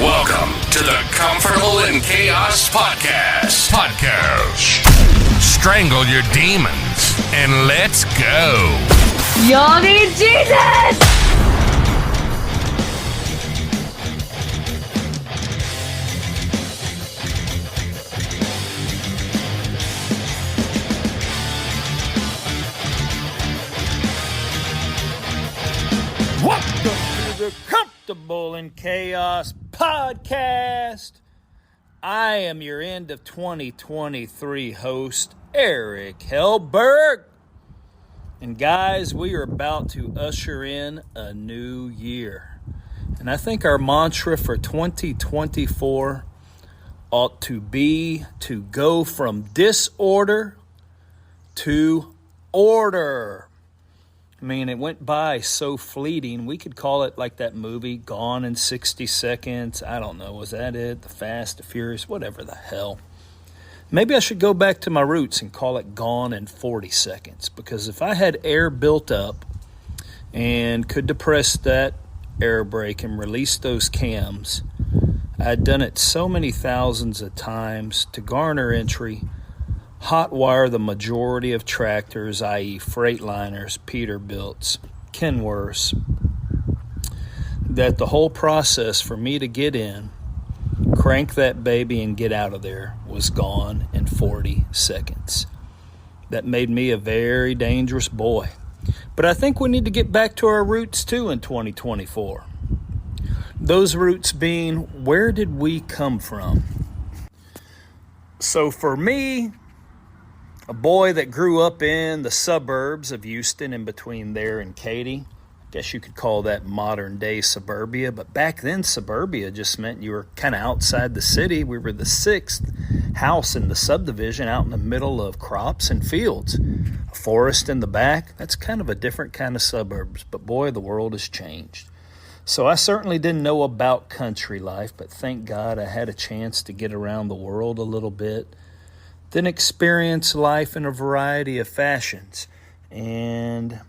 Welcome to the Comfortable in Chaos Podcast. Strangle your demons and let's go. Y'all need Jesus! Welcome to the Comfortable in Chaos Podcast. I am your end of 2023 host, Eric Hellberg. And guys, we are about to usher in a new year. And I think our mantra for 2024 ought to be to go from disorder to order. I mean, it went by so fleeting. We could call it like that movie, Gone in 60 Seconds. I don't know. Was that it? The Fast, the Furious, whatever the hell. Maybe I should go back to my roots and call it Gone in 40 Seconds. Because if I had air built up and could depress that air brake and release those cams, I'd done it so many thousands of times to garner entry, hotwire the majority of tractors, i.e. Freightliners, Peterbilts, Kenworths, that the whole process for me to get in, crank that baby and get out of there was gone in 40 seconds. That made me a very dangerous boy. But I think we need to get back to our roots too in 2024. Those roots being, where did we come from? So for me, a boy that grew up in the suburbs of Houston, in between there and Katy. I guess you could call that modern day suburbia, but back then suburbia just meant you were kind of outside the city. We were the sixth house in the subdivision, out in the middle of crops and fields. A forest in the back. That's kind of a different kind of suburbs, but boy, the world has changed. So I certainly didn't know about country life, but thank God I had a chance to get around the world a little bit, then experience life in a variety of fashions. And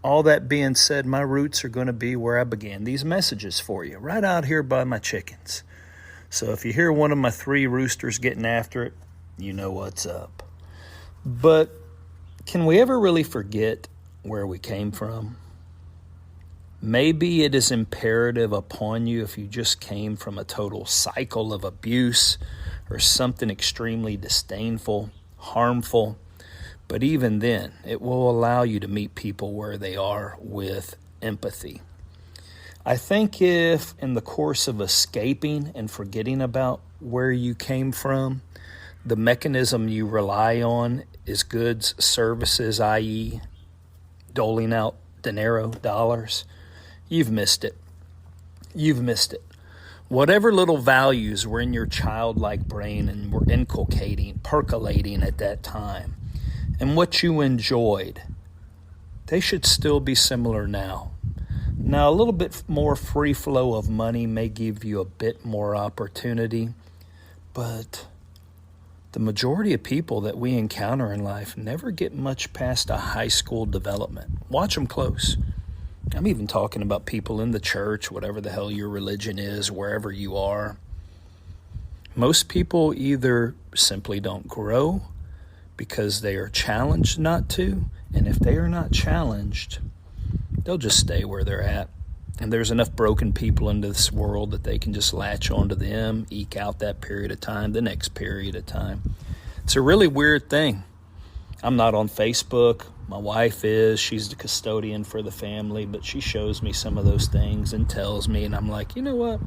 all that being said, my roots are going to be where I began these messages for you, right out here by my chickens. So if you hear one of my three roosters getting after it, you know what's up. But can we ever really forget where we came from? Maybe it is imperative upon you if you just came from a total cycle of abuse or something extremely disdainful, harmful. But even then, it will allow you to meet people where they are with empathy. I think if in the course of escaping and forgetting about where you came from, the mechanism you rely on is goods, services, i.e. doling out dinero, dollars, you've missed it. You've missed it. Whatever little values were in your childlike brain and were inculcating, percolating at that time, and what you enjoyed, they should still be similar now. Now, a little bit more free flow of money may give you a bit more opportunity, but the majority of people that we encounter in life never get much past a high school development. Watch them close. I'm even talking about people in the church, whatever the hell your religion is, wherever you are. Most people either simply don't grow because they are challenged not to, and if they are not challenged, they'll just stay where they're at. And there's enough broken people in this world that they can just latch onto them, eke out that period of time, the next period of time. It's a really weird thing. I'm not on Facebook. My wife is. She's the custodian for the family, but she shows me some of those things and tells me, and I'm like, you know what?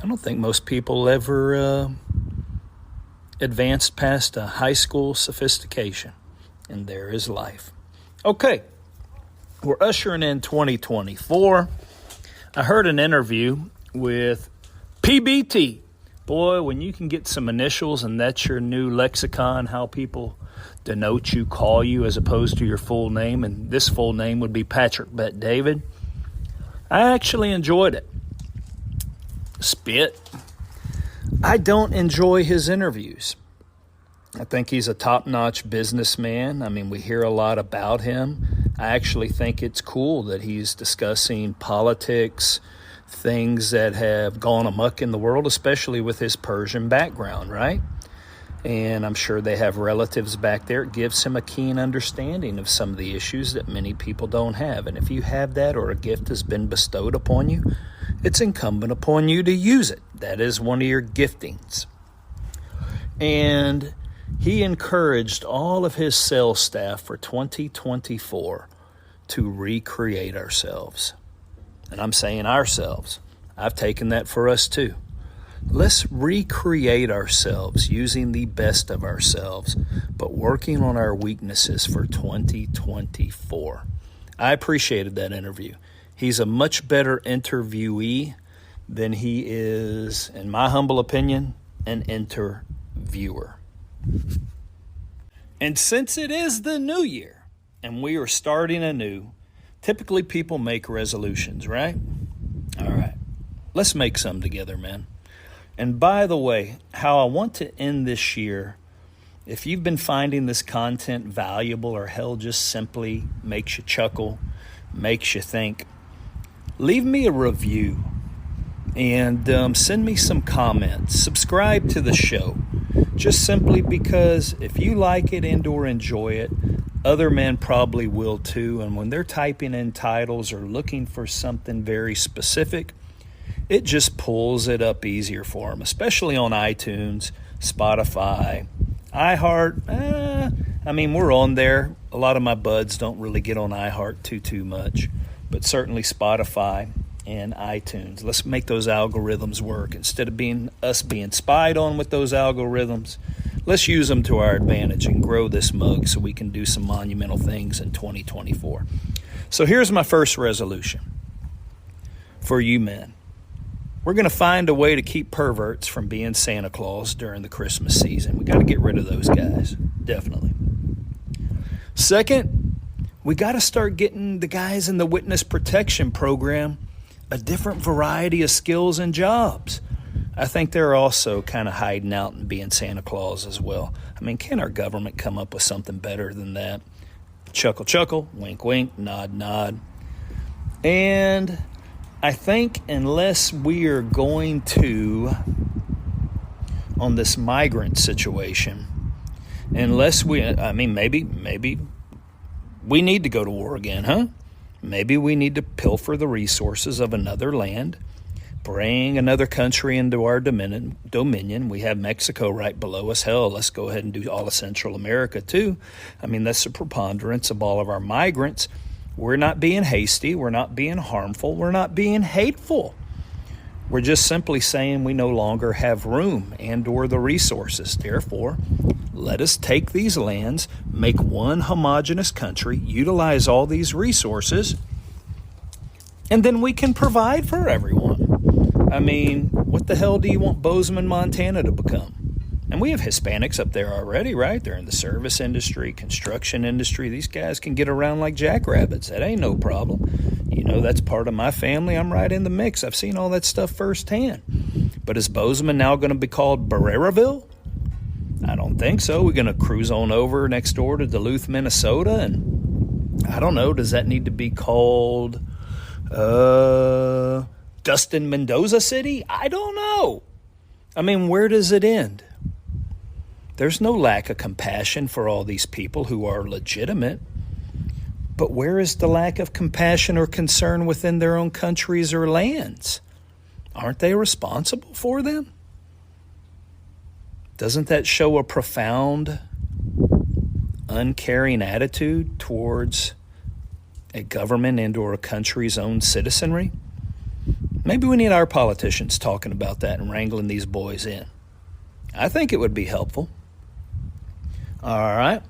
I don't think most people ever advanced past a high school sophistication, and there is life. Okay, we're ushering in 2024. I heard an interview with PBT. Boy, when you can get some initials and that's your new lexicon, how people denote you, call you, as opposed to your full name, and this full name would be Patrick Bet David, I actually enjoyed it. Spit. I don't enjoy his interviews. I think he's a top-notch businessman. I mean, we hear a lot about him. I actually think it's cool that he's discussing politics, things that have gone amok in the world, especially with his Persian background, right? And I'm sure they have relatives back there. It gives him a keen understanding of some of the issues that many people don't have. And if you have that, or a gift has been bestowed upon you, it's incumbent upon you to use it. That is one of your giftings. And he encouraged all of his sales staff for 2024 to recreate ourselves. And I'm saying ourselves. I've taken that for us too. Let's recreate ourselves using the best of ourselves, but working on our weaknesses for 2024. I appreciated that interview. He's a much better interviewee than he is, in my humble opinion, an interviewer. And since it is the new year and we are starting anew, typically people make resolutions, right? All right, let's make some together, man. And by the way, how I want to end this year, if you've been finding this content valuable, or hell, just simply makes you chuckle, makes you think, leave me a review and send me some comments. Subscribe to the show, just simply because if you like it and or enjoy it, other men probably will too. And when they're typing in titles or looking for something very specific, it just pulls it up easier for them, especially on iTunes, Spotify, iHeart. We're on there. A lot of my buds don't really get on iHeart too much, but certainly Spotify and iTunes. Let's make those algorithms work. Instead of being spied on with those algorithms, let's use them to our advantage and grow this mug so we can do some monumental things in 2024. So here's my first resolution for you men. We're going to find a way to keep perverts from being Santa Claus during the Christmas season. We got to get rid of those guys, definitely. Second, we got to start getting the guys in the witness protection program a different variety of skills and jobs. I think they're also kind of hiding out and being Santa Claus as well. Can our government come up with something better than that? Chuckle, chuckle, wink, wink, nod, nod. And I think unless we are going to, on this migrant situation, maybe we need to go to war again, huh? Maybe we need to pilfer the resources of another land, bring another country into our dominion. We have Mexico right below us. Hell, let's go ahead and do all of Central America too. That's the preponderance of all of our migrants. We're not being hasty. We're not being harmful. We're not being hateful. We're just simply saying we no longer have room and or the resources. Therefore, let us take these lands, make one homogeneous country, utilize all these resources, and then we can provide for everyone. What the hell do you want Bozeman, Montana to become? And we have Hispanics up there already, right? They're in the service industry, construction industry. These guys can get around like jackrabbits. That ain't no problem. That's part of my family. I'm right in the mix. I've seen all that stuff firsthand. But is Bozeman now going to be called Barreraville? I don't think so. We're going to cruise on over next door to Duluth, Minnesota. And I don't know, does that need to be called Dustin Mendoza City? I don't know. Where does it end? There's no lack of compassion for all these people who are legitimate. But where is the lack of compassion or concern within their own countries or lands? Aren't they responsible for them? Doesn't that show a profound, uncaring attitude towards a government and or a country's own citizenry? Maybe we need our politicians talking about that and wrangling these boys in. I think it would be helpful. All right.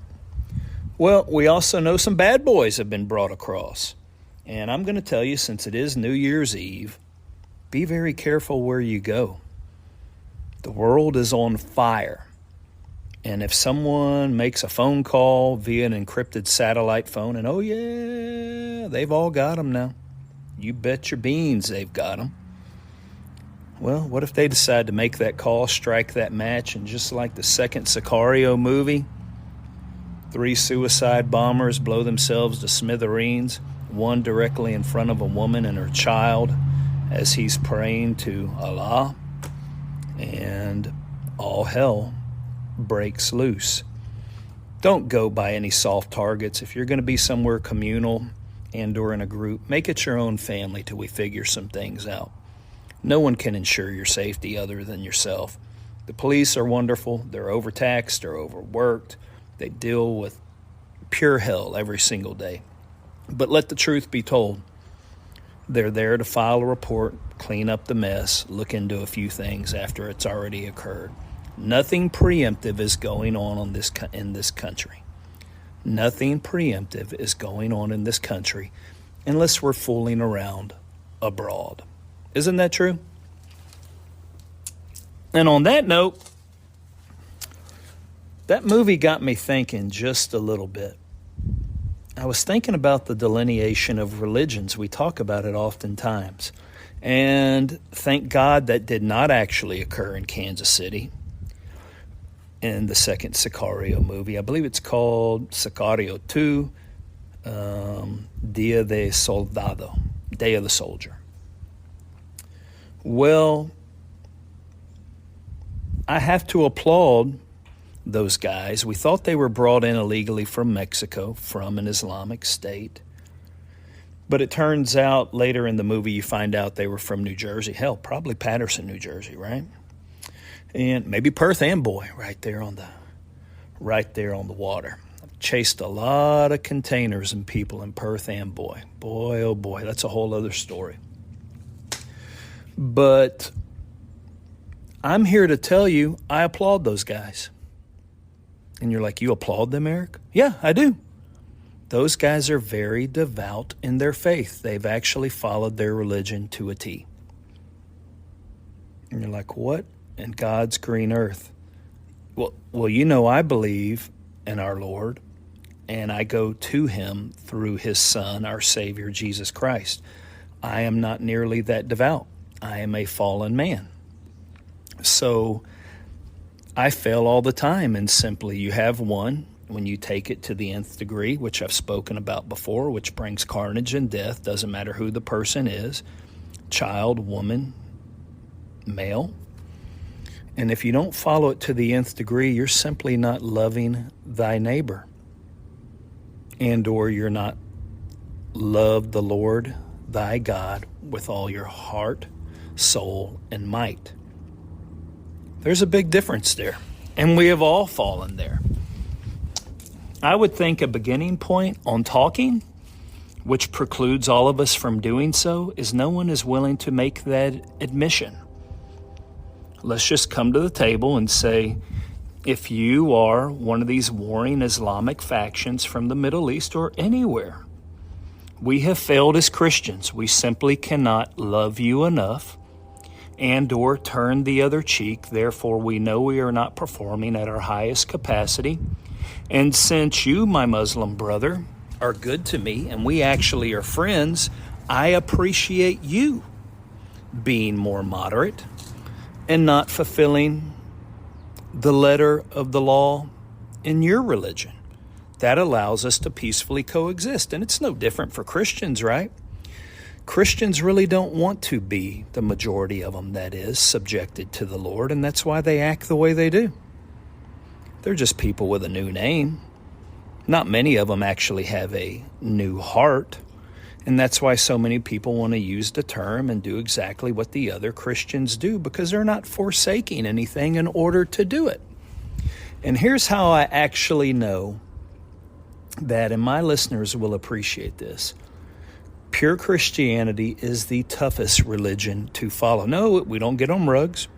Well, we also know some bad boys have been brought across. And I'm going to tell you, since it is New Year's Eve, be very careful where you go. The world is on fire. And if someone makes a phone call via an encrypted satellite phone, and oh yeah, they've all got them now. You bet your beans they've got them. Well, what if they decide to make that call, strike that match, and just like the second Sicario movie, 3 suicide bombers blow themselves to smithereens, one directly in front of a woman and her child, as he's praying to Allah, and all hell breaks loose. Don't go by any soft targets. If you're going to be somewhere communal and or in a group, make it your own family till we figure some things out. No one can ensure your safety other than yourself. The police are wonderful. They're overtaxed, they're overworked. They deal with pure hell every single day. But let the truth be told. They're there to file a report, clean up the mess, look into a few things after it's already occurred. Nothing preemptive is going on in this country. Nothing preemptive is going on in this country unless we're fooling around abroad. Isn't that true? And on that note, that movie got me thinking just a little bit. I was thinking about the delineation of religions. We talk about it oftentimes. And thank God that did not actually occur in Kansas City in the second Sicario movie. I believe it's called Sicario 2, Dia de Soldado, Day of the Soldier. Well, I have to applaud those guys. We thought they were brought in illegally from Mexico, from an Islamic state. But it turns out later in the movie you find out they were from New Jersey. Hell, probably Patterson, New Jersey, right? And maybe Perth Amboy, right there on the water. I've chased a lot of containers and people in Perth Amboy. Boy, oh boy, that's a whole other story. But I'm here to tell you, I applaud those guys. And you're like, you applaud them, Eric? Yeah, I do. Those guys are very devout in their faith. They've actually followed their religion to a T. And you're like, what in God's green earth? Well, you know, I believe in our Lord, and I go to him through his Son, our Savior, Jesus Christ. I am not nearly that devout. I am a fallen man. So I fail all the time, and simply you have one when you take it to the nth degree, which I've spoken about before, which brings carnage and death, doesn't matter who the person is, child, woman, male. And if you don't follow it to the nth degree, you're simply not loving thy neighbor, and or you're not love the Lord thy God with all your heart, soul, and might. There's a big difference there, and we have all fallen there. I would think a beginning point on talking, which precludes all of us from doing so, is no one is willing to make that admission. Let's just come to the table and say, if you are one of these warring Islamic factions from the Middle East or anywhere, we have failed as Christians. We simply cannot love you enough and or turn the other cheek. Therefore, we know we are not performing at our highest capacity. And since you, my Muslim brother, are good to me and we actually are friends, I appreciate you being more moderate and not fulfilling the letter of the law in your religion. That allows us to peacefully coexist. And it's no different for Christians, right? Christians really don't want to be, the majority of them, that is, subjected to the Lord, and that's why they act the way they do. They're just people with a new name. Not many of them actually have a new heart, and that's why so many people want to use the term and do exactly what the other Christians do, because they're not forsaking anything in order to do it. And here's how I actually know that, and my listeners will appreciate this. Pure Christianity is the toughest religion to follow. No, we don't get on rugs.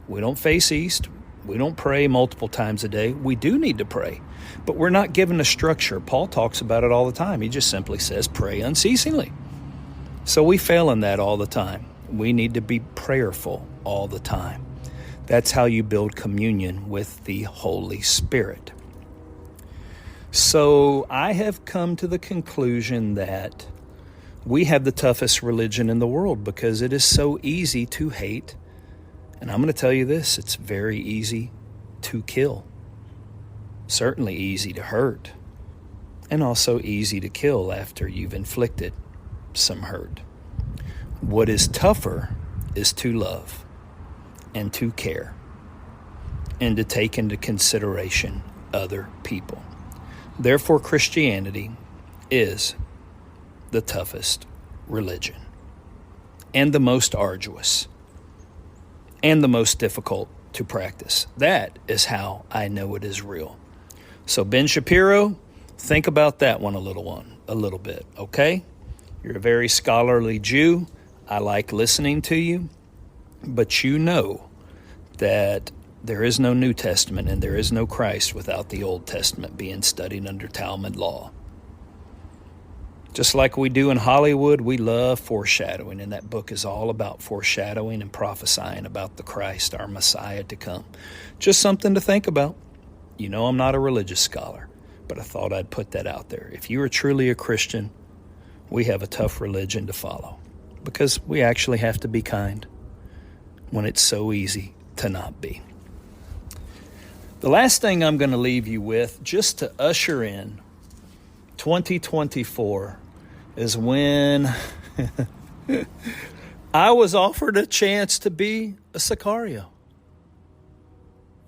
We don't face east. We don't pray multiple times a day. We do need to pray, but we're not given a structure. Paul talks about it all the time. He just simply says, pray unceasingly. So we fail in that all the time. We need to be prayerful all the time. That's how you build communion with the Holy Spirit. So I have come to the conclusion that we have the toughest religion in the world because it is so easy to hate. And I'm going to tell you this, it's very easy to kill. Certainly easy to hurt. And also easy to kill after you've inflicted some hurt. What is tougher is to love and to care and to take into consideration other people. Therefore, Christianity is the toughest religion and the most arduous and the most difficult to practice. That is how I know it is real. So Ben Shapiro, think about that one a little bit, okay? You're a very scholarly Jew. I like listening to you, but you know that there is no New Testament and there is no Christ without the Old Testament being studied under Talmud law. Just like we do in Hollywood, we love foreshadowing, and that book is all about foreshadowing and prophesying about the Christ, our Messiah to come. Just something to think about. You know, I'm not a religious scholar, but I thought I'd put that out there. If you are truly a Christian, we have a tough religion to follow because we actually have to be kind when it's so easy to not be. The last thing I'm going to leave you with, just to usher in 2024, is when I was offered a chance to be a Sicario.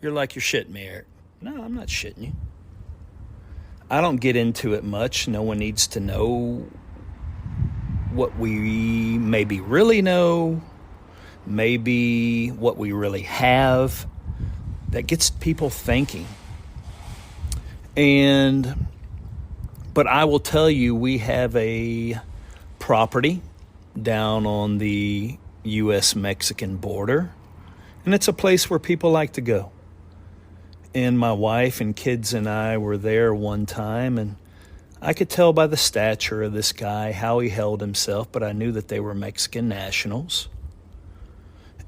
You're like, you're shitting me, Eric. No, I'm not shitting you. I don't get into it much. No one needs to know what we maybe really know, maybe what we really have. That gets people thinking. But I will tell you, we have a property down on the U.S.-Mexican border, and it's a place where people like to go. And my wife and kids and I were there one time, and I could tell by the stature of this guy how he held himself, but I knew that they were Mexican nationals.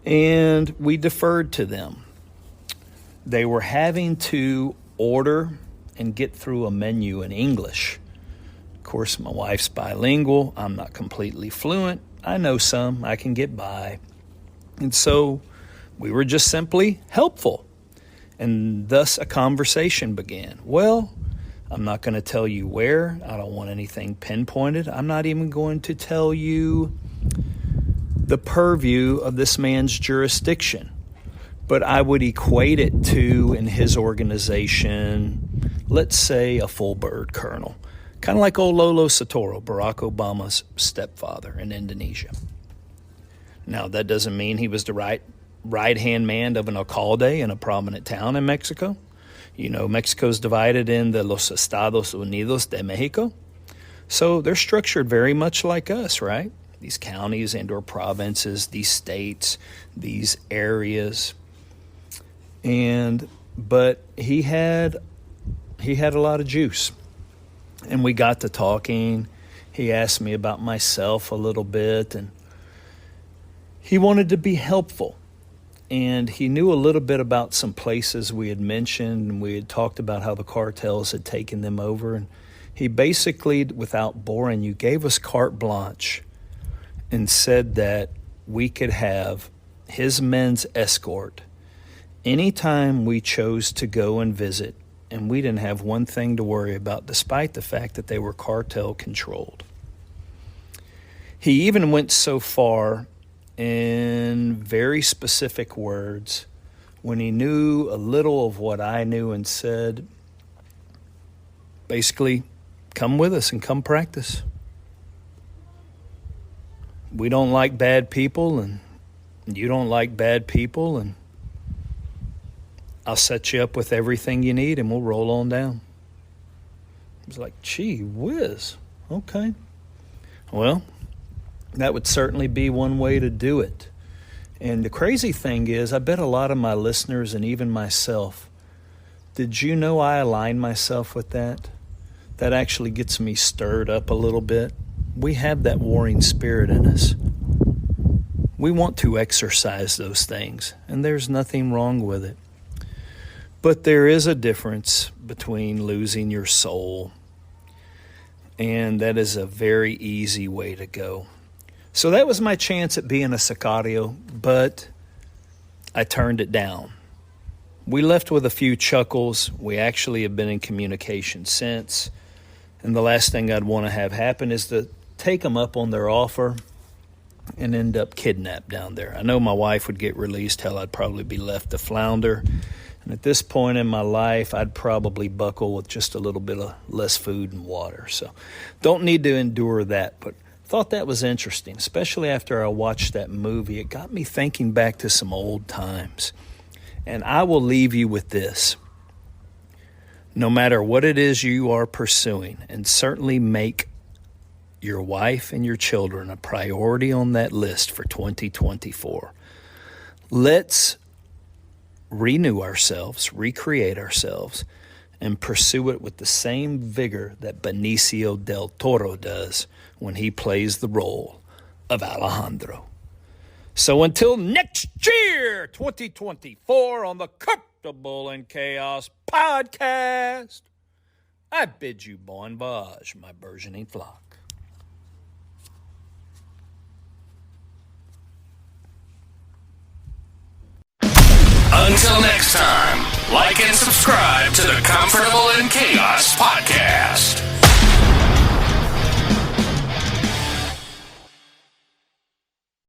And we deferred to them. They were having to order and get through a menu in English. Of course, my wife's bilingual. I'm not completely fluent. I know some. I can get by. And so we were just simply helpful. And thus a conversation began. Well, I'm not going to tell you where. I don't want anything pinpointed. I'm not even going to tell you the purview of this man's jurisdiction. But I would equate it to, in his organization, let's say a full bird colonel. Kind of like old Lolo Soetoro, Barack Obama's stepfather in Indonesia. Now, that doesn't mean he was the right-hand man of an alcalde in a prominent town in Mexico. You know, Mexico's divided in the Los Estados Unidos de Mexico. So they're structured very much like us, right? These counties and or provinces, these states, these areas. But he had a lot of juice, and we got to talking. He asked me about myself a little bit, and he wanted to be helpful. And he knew a little bit about some places we had mentioned, and we had talked about how the cartels had taken them over. And he basically, without boring you, gave us carte blanche and said that we could have his men's escort anytime we chose to go and visit, and we didn't have one thing to worry about, despite the fact that they were cartel controlled. He even went so far in very specific words when he knew a little of what I knew and said, basically, come with us and come practice. We don't like bad people, and you don't like bad people, and I'll set you up with everything you need, and we'll roll on down. I was like, gee whiz, okay. Well, that would certainly be one way to do it. And the crazy thing is, I bet a lot of my listeners and even myself, did you know I align myself with that? That actually gets me stirred up a little bit. We have that warring spirit in us. We want to exercise those things, and there's nothing wrong with it. But there is a difference between losing your soul, and that is a very easy way to go. So that was my chance at being a sicario, but I turned it down. We left with a few chuckles. We actually have been in communication since, and the last thing I'd want to have happen is to take them up on their offer and end up kidnapped down there. I know my wife would get released. Hell, I'd probably be left to flounder. And at this point in my life, I'd probably buckle with just a little bit of less food and water. So don't need to endure that. But thought that was interesting, especially after I watched that movie. It got me thinking back to some old times. And I will leave you with this. No matter what it is you are pursuing, and certainly make your wife and your children a priority on that list for 2024. Let's renew ourselves, recreate ourselves, and pursue it with the same vigor that Benicio del Toro does when he plays the role of Alejandro. So until next year, 2024, on the Comfortable in Chaos podcast, I bid you bon voyage, my burgeoning flock. Until next time, like and subscribe to the Comfortable in Chaos